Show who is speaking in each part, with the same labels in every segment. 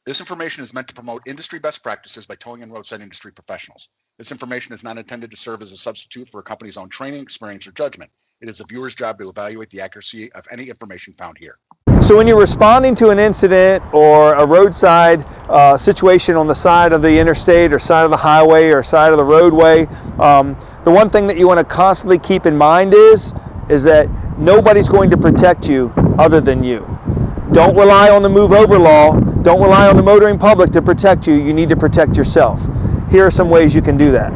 Speaker 1: This information is meant to promote industry best practices by towing and roadside industry professionals. This information is not intended to serve as a substitute for a company's own training, experience, or judgment. It is a viewer's job to evaluate the accuracy of any information found here.
Speaker 2: So when you're responding to an incident or a roadside situation on the side of the interstate or side of the highway or side of the roadway, the one thing that you want to constantly keep in mind is that nobody's going to protect you other than you. Don't rely on the move over law. Don't rely on the motoring public to protect you. You need to protect yourself. Here are some ways you can do that.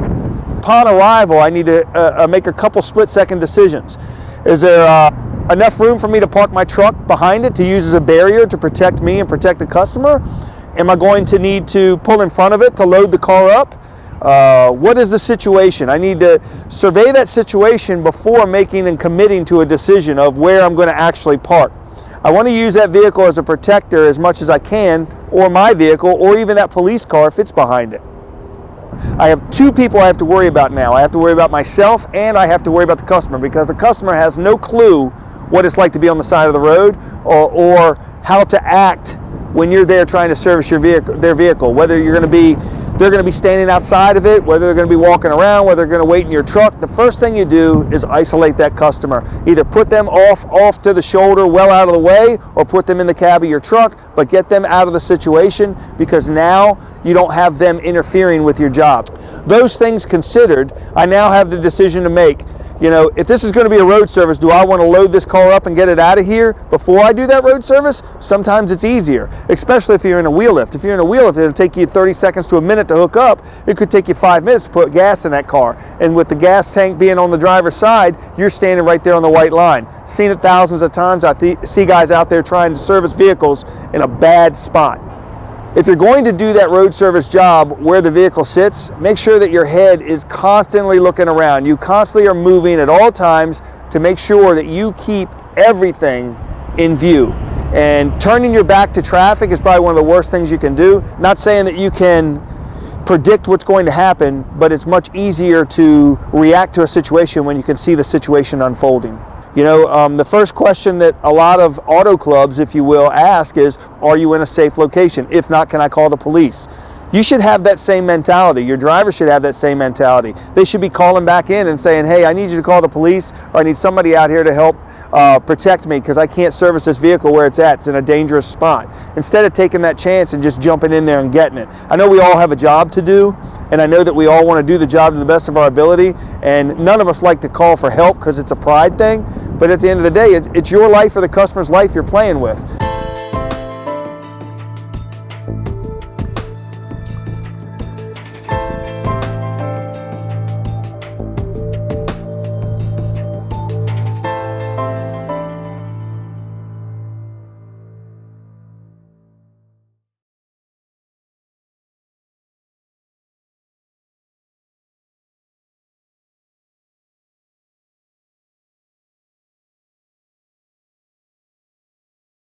Speaker 2: Upon arrival, I need to make a couple split-second decisions. Is there enough room for me to park my truck behind it to use as a barrier to protect me and protect the customer? Am I going to need to pull in front of it to load the car up? What is the situation? I need to survey that situation before making and committing to a decision of where I'm going to actually park. I want to use that vehicle as a protector as much as I can, or my vehicle, or even that police car if it's behind it. I have two people I have to worry about now. I have to worry about myself and I have to worry about the customer, because the customer has no clue what it's like to be on the side of the road or how to act when you're there trying to service their vehicle, whether they're going to be standing outside of it, whether they're going to be walking around, whether they're going to wait in your truck. The first thing you do is isolate that customer. Either put them off to the shoulder, well out of the way, or put them in the cab of your truck, but get them out of the situation, because now you don't have them interfering with your job. Those things considered, I now have the decision to make. You know, if this is going to be a road service, do I want to load this car up and get it out of here before I do that road service? Sometimes it's easier, especially if you're in a wheel lift. If you're in a wheel lift, it'll take you 30 seconds to a minute to hook up. It could take you 5 minutes to put gas in that car. And with the gas tank being on the driver's side, you're standing right there on the white line. Seen it thousands of times. I see guys out there trying to service vehicles in a bad spot. If you're going to do that road service job where the vehicle sits, make sure that your head is constantly looking around. You constantly are moving at all times to make sure that you keep everything in view. And turning your back to traffic is probably one of the worst things you can do. Not saying that you can predict what's going to happen, but it's much easier to react to a situation when you can see the situation unfolding. You know, the first question that a lot of auto clubs, if you will, ask is, are you in a safe location? If not, can I call the police? You should have that same mentality. Your driver should have that same mentality. They should be calling back in and saying, hey, I need you to call the police, or I need somebody out here to help protect me because I can't service this vehicle where it's at. It's in a dangerous spot. Instead of taking that chance and just jumping in there and getting it. I know we all have a job to do, and I know that we all want to do the job to the best of our ability, and none of us like to call for help because it's a pride thing. But at the end of the day, it's your life or the customer's life you're playing with.